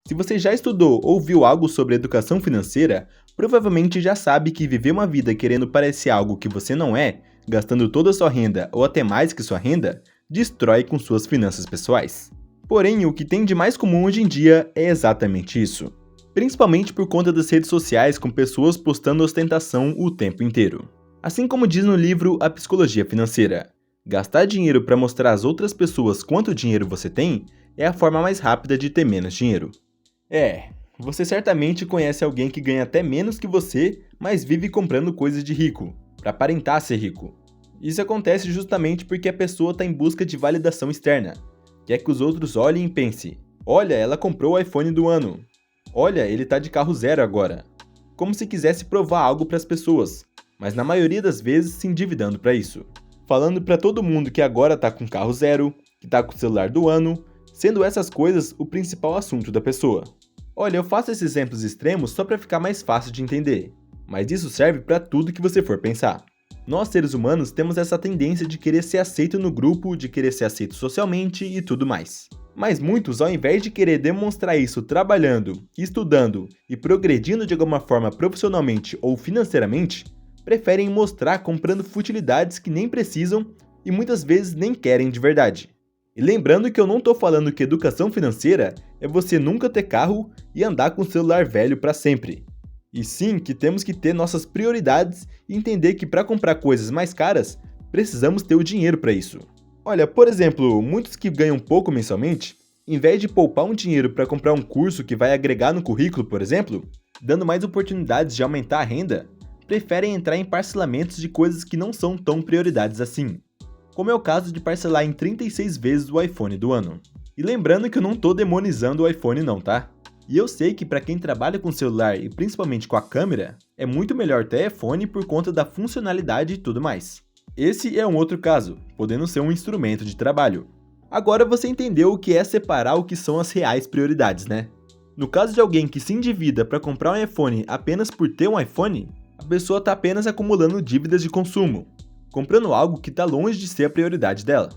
Se você já estudou ou viu algo sobre educação financeira, provavelmente já sabe que viver uma vida querendo parecer algo que você não é, gastando toda a sua renda ou até mais que sua renda, destrói com suas finanças pessoais. Porém, o que tem de mais comum hoje em dia é exatamente isso. Principalmente por conta das redes sociais com pessoas postando ostentação o tempo inteiro. Assim como diz no livro A Psicologia Financeira, gastar dinheiro para mostrar às outras pessoas quanto dinheiro você tem é a forma mais rápida de ter menos dinheiro. Você certamente conhece alguém que ganha até menos que você, mas vive comprando coisas de rico, para aparentar ser rico. Isso acontece justamente porque a pessoa está em busca de validação externa. Quer que os outros olhem e pensem: olha, ela comprou o iPhone do ano. Olha, ele tá de carro zero agora. Como se quisesse provar algo para as pessoas, mas na maioria das vezes se endividando para isso. Falando para todo mundo que agora tá com carro zero, que tá com o celular do ano, sendo essas coisas o principal assunto da pessoa. Olha, eu faço esses exemplos extremos só para ficar mais fácil de entender, mas isso serve para tudo que você for pensar. Nós, seres humanos, temos essa tendência de querer ser aceito no grupo, de querer ser aceito socialmente e tudo mais. Mas muitos, ao invés de querer demonstrar isso trabalhando, estudando e progredindo de alguma forma profissionalmente ou financeiramente, preferem mostrar comprando futilidades que nem precisam e muitas vezes nem querem de verdade. E lembrando que eu não estou falando que educação financeira é você nunca ter carro e andar com o celular velho para sempre. E sim que temos que ter nossas prioridades e entender que para comprar coisas mais caras, precisamos ter o dinheiro para isso. Olha, por exemplo, muitos que ganham pouco mensalmente, em vez de poupar um dinheiro para comprar um curso que vai agregar no currículo, por exemplo, dando mais oportunidades de aumentar a renda, preferem entrar em parcelamentos de coisas que não são tão prioridades assim. Como é o caso de parcelar em 36 vezes o iPhone do ano. E lembrando que eu não tô demonizando o iPhone não, tá? E eu sei que para quem trabalha com celular e principalmente com a câmera, é muito melhor ter iPhone por conta da funcionalidade e tudo mais. Esse é um outro caso, podendo ser um instrumento de trabalho. Agora você entendeu o que é separar o que são as reais prioridades, né? No caso de alguém que se endivida para comprar um iPhone apenas por ter um iPhone, a pessoa está apenas acumulando dívidas de consumo, comprando algo que está longe de ser a prioridade dela.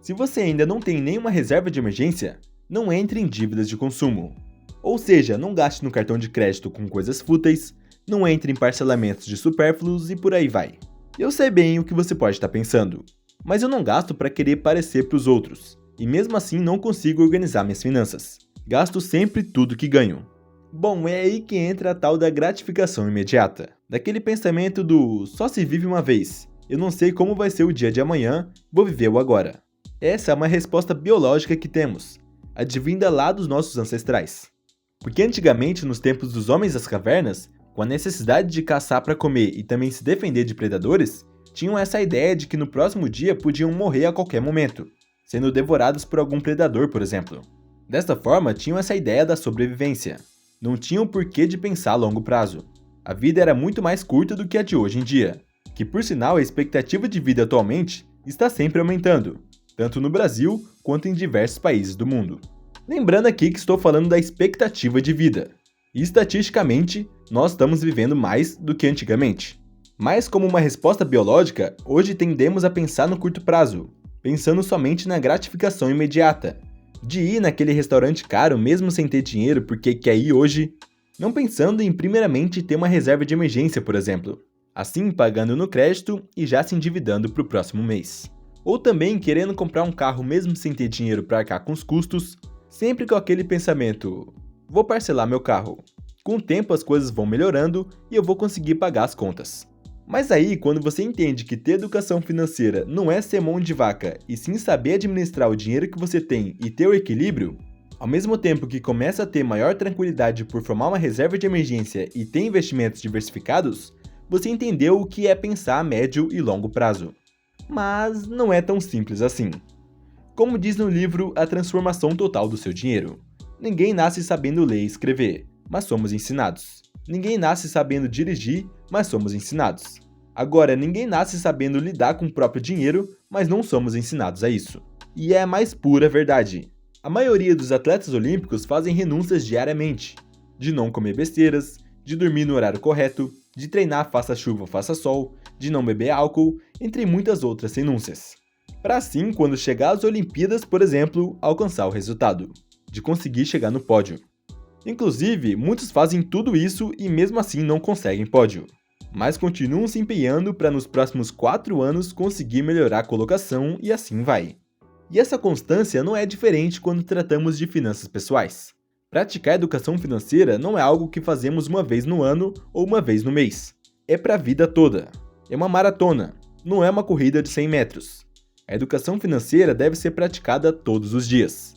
Se você ainda não tem nenhuma reserva de emergência, não entre em dívidas de consumo. Ou seja, não gaste no cartão de crédito com coisas fúteis, não entre em parcelamentos de supérfluos e por aí vai. Eu sei bem o que você pode estar pensando, mas eu não gasto para querer parecer para os outros, e mesmo assim não consigo organizar minhas finanças. Gasto sempre tudo que ganho. Bom, é aí que entra a tal da gratificação imediata, daquele pensamento do só se vive uma vez. Eu não sei como vai ser o dia de amanhã, vou viver o agora. Essa é uma resposta biológica que temos, advinda lá dos nossos ancestrais. Porque antigamente, nos tempos dos homens das cavernas, com a necessidade de caçar para comer e também se defender de predadores, tinham essa ideia de que no próximo dia podiam morrer a qualquer momento, sendo devorados por algum predador, por exemplo. Desta forma, tinham essa ideia da sobrevivência. Não tinham porquê de pensar a longo prazo. A vida era muito mais curta do que a de hoje em dia, que por sinal a expectativa de vida atualmente está sempre aumentando, tanto no Brasil quanto em diversos países do mundo. Lembrando aqui que estou falando da expectativa de vida. E estatisticamente, nós estamos vivendo mais do que antigamente. Mas como uma resposta biológica, hoje tendemos a pensar no curto prazo, pensando somente na gratificação imediata, de ir naquele restaurante caro mesmo sem ter dinheiro porque quer ir hoje, não pensando em primeiramente ter uma reserva de emergência, por exemplo, assim pagando no crédito e já se endividando para o próximo mês. Ou também querendo comprar um carro mesmo sem ter dinheiro para arcar com os custos, sempre com aquele pensamento: vou parcelar meu carro. Com o tempo as coisas vão melhorando e eu vou conseguir pagar as contas. Mas aí, quando você entende que ter educação financeira não é ser mão de vaca e sim saber administrar o dinheiro que você tem e ter o equilíbrio, ao mesmo tempo que começa a ter maior tranquilidade por formar uma reserva de emergência e ter investimentos diversificados, você entendeu o que é pensar a médio e longo prazo. Mas não é tão simples assim. Como diz no livro A Transformação Total do Seu Dinheiro, ninguém nasce sabendo ler e escrever, mas somos ensinados. Ninguém nasce sabendo dirigir, mas somos ensinados. Agora, ninguém nasce sabendo lidar com o próprio dinheiro, mas não somos ensinados a isso. E é a mais pura verdade. A maioria dos atletas olímpicos fazem renúncias diariamente, de não comer besteiras, de dormir no horário correto, de treinar faça chuva ou faça sol, de não beber álcool, entre muitas outras renúncias. Para assim, quando chegar às Olimpíadas, por exemplo, alcançar o resultado, de conseguir chegar no pódio. Inclusive, muitos fazem tudo isso e mesmo assim não conseguem pódio, mas continuam se empenhando para nos próximos 4 anos conseguir melhorar a colocação e assim vai. E essa constância não é diferente quando tratamos de finanças pessoais. Praticar educação financeira não é algo que fazemos uma vez no ano ou uma vez no mês. É para a vida toda. É uma maratona, não é uma corrida de 100 metros. A educação financeira deve ser praticada todos os dias.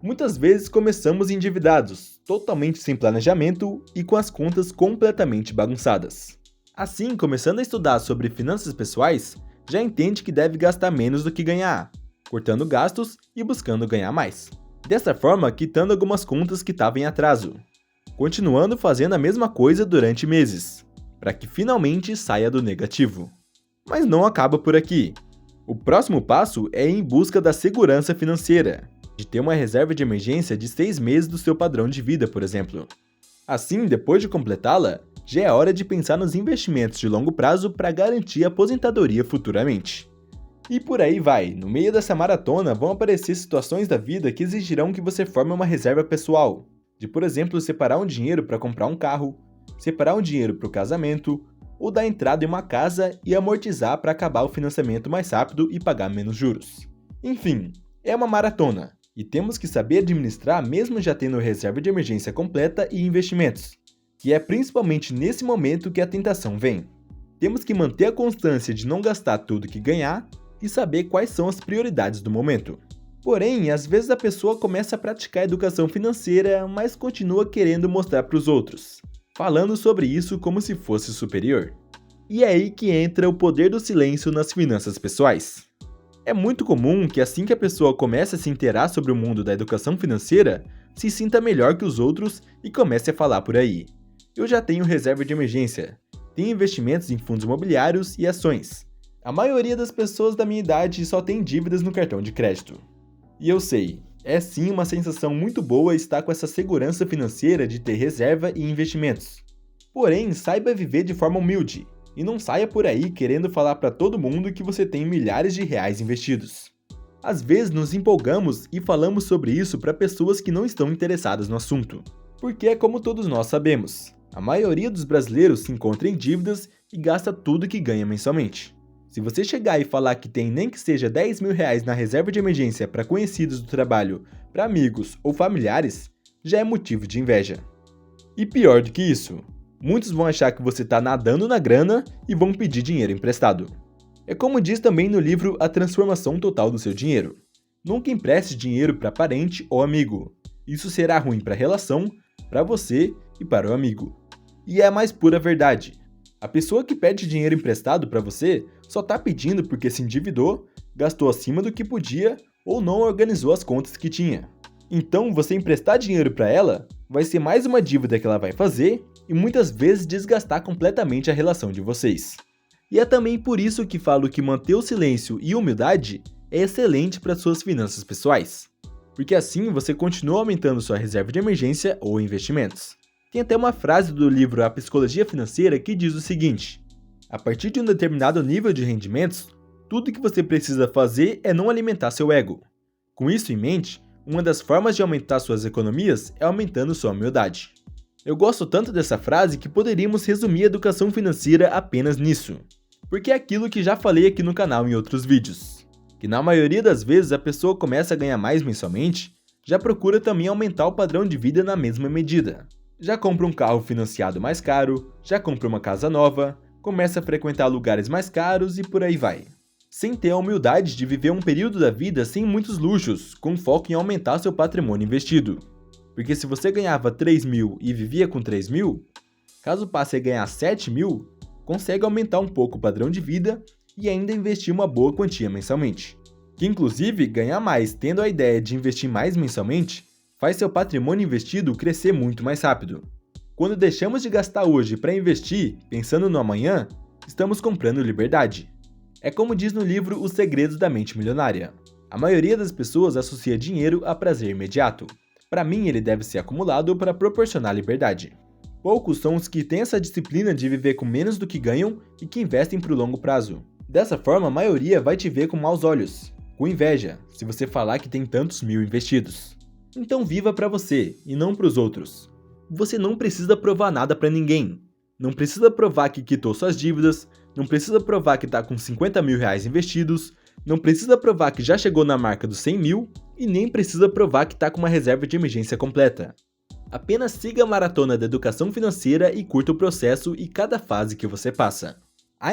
Muitas vezes começamos endividados, totalmente sem planejamento e com as contas completamente bagunçadas. Assim, começando a estudar sobre finanças pessoais, já entende que deve gastar menos do que ganhar, cortando gastos e buscando ganhar mais. Dessa forma, quitando algumas contas que estavam em atraso, continuando fazendo a mesma coisa durante meses, para que finalmente saia do negativo. Mas não acaba por aqui. O próximo passo é ir em busca da segurança financeira, de ter uma reserva de emergência de 6 meses do seu padrão de vida, por exemplo. Assim, depois de completá-la, já é hora de pensar nos investimentos de longo prazo para garantir a aposentadoria futuramente. E por aí vai, no meio dessa maratona vão aparecer situações da vida que exigirão que você forme uma reserva pessoal, de por exemplo separar um dinheiro para comprar um carro, separar um dinheiro para o casamento, ou dar entrada em uma casa e amortizar para acabar o financiamento mais rápido e pagar menos juros. Enfim, é uma maratona, e temos que saber administrar mesmo já tendo reserva de emergência completa e investimentos, que é principalmente nesse momento que a tentação vem. Temos que manter a constância de não gastar tudo que ganhar e saber quais são as prioridades do momento. Porém, às vezes a pessoa começa a praticar educação financeira, mas continua querendo mostrar para os outros, falando sobre isso como se fosse superior. E é aí que entra o poder do silêncio nas finanças pessoais. É muito comum que assim que a pessoa começa a se inteirar sobre o mundo da educação financeira, se sinta melhor que os outros e comece a falar por aí. Eu já tenho reserva de emergência, tenho investimentos em fundos imobiliários e ações. A maioria das pessoas da minha idade só tem dívidas no cartão de crédito. E eu sei, é sim uma sensação muito boa estar com essa segurança financeira de ter reserva e investimentos. Porém, saiba viver de forma humilde. E não saia por aí querendo falar para todo mundo que você tem milhares de reais investidos. Às vezes nos empolgamos e falamos sobre isso para pessoas que não estão interessadas no assunto. Porque é como todos nós sabemos, a maioria dos brasileiros se encontra em dívidas e gasta tudo que ganha mensalmente. Se você chegar e falar que tem nem que seja 10 mil reais na reserva de emergência para conhecidos do trabalho, para amigos ou familiares, já é motivo de inveja. E pior do que isso, muitos vão achar que você está nadando na grana e vão pedir dinheiro emprestado. É como diz também no livro A Transformação Total do Seu Dinheiro. Nunca empreste dinheiro para parente ou amigo. Isso será ruim para a relação, para você e para o amigo. E é a mais pura verdade. A pessoa que pede dinheiro emprestado para você só está pedindo porque se endividou, gastou acima do que podia ou não organizou as contas que tinha. Então, você emprestar dinheiro para ela vai ser mais uma dívida que ela vai fazer e muitas vezes desgastar completamente a relação de vocês. E é também por isso que falo que manter o silêncio e humildade é excelente para suas finanças pessoais, porque assim você continua aumentando sua reserva de emergência ou investimentos. Tem até uma frase do livro A Psicologia Financeira que diz o seguinte: a partir de um determinado nível de rendimentos, tudo que você precisa fazer é não alimentar seu ego. Com isso em mente, uma das formas de aumentar suas economias é aumentando sua humildade. Eu gosto tanto dessa frase que poderíamos resumir a educação financeira apenas nisso, porque é aquilo que já falei aqui no canal em outros vídeos, que na maioria das vezes a pessoa começa a ganhar mais mensalmente, já procura também aumentar o padrão de vida na mesma medida. Já compra um carro financiado mais caro, já compra uma casa nova, começa a frequentar lugares mais caros e por aí vai. Sem ter a humildade de viver um período da vida sem muitos luxos, com foco em aumentar seu patrimônio investido. Porque se você ganhava 3 mil e vivia com 3 mil, caso passe a ganhar 7 mil, consegue aumentar um pouco o padrão de vida e ainda investir uma boa quantia mensalmente. Que inclusive, ganhar mais tendo a ideia de investir mais mensalmente, faz seu patrimônio investido crescer muito mais rápido. Quando deixamos de gastar hoje para investir, pensando no amanhã, estamos comprando liberdade. É como diz no livro Os Segredos da Mente Milionária. A maioria das pessoas associa dinheiro a prazer imediato. Para mim, ele deve ser acumulado para proporcionar liberdade. Poucos são os que têm essa disciplina de viver com menos do que ganham e que investem para o longo prazo. Dessa forma, a maioria vai te ver com maus olhos, com inveja, se você falar que tem tantos mil investidos. Então viva para você e não para os outros. você não precisa provar nada para ninguém. Não precisa provar que quitou suas dívidas, não precisa provar que está com 50 mil reais investidos, não precisa provar que já chegou na marca dos 100 mil e nem precisa provar que está com uma reserva de emergência completa. Apenas siga a maratona da educação financeira e curta o processo e cada fase que você passa.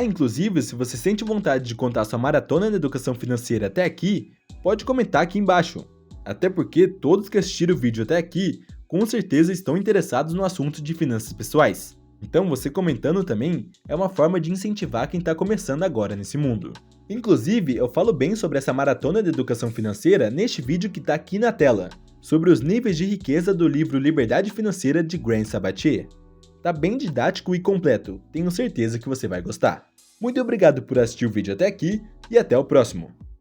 Inclusive, se você sente vontade de contar sua maratona da educação financeira até aqui, pode comentar aqui embaixo. Até porque todos que assistiram o vídeo até aqui, com certeza estão interessados no assunto de finanças pessoais. Então você comentando também é uma forma de incentivar quem está começando agora nesse mundo. Inclusive, eu falo bem sobre essa maratona de educação financeira neste vídeo que está aqui na tela, sobre os níveis de riqueza do livro Liberdade Financeira de Grant Sabatier. Tá bem didático e completo, tenho certeza que você vai gostar. Muito obrigado por assistir o vídeo até aqui e até o próximo!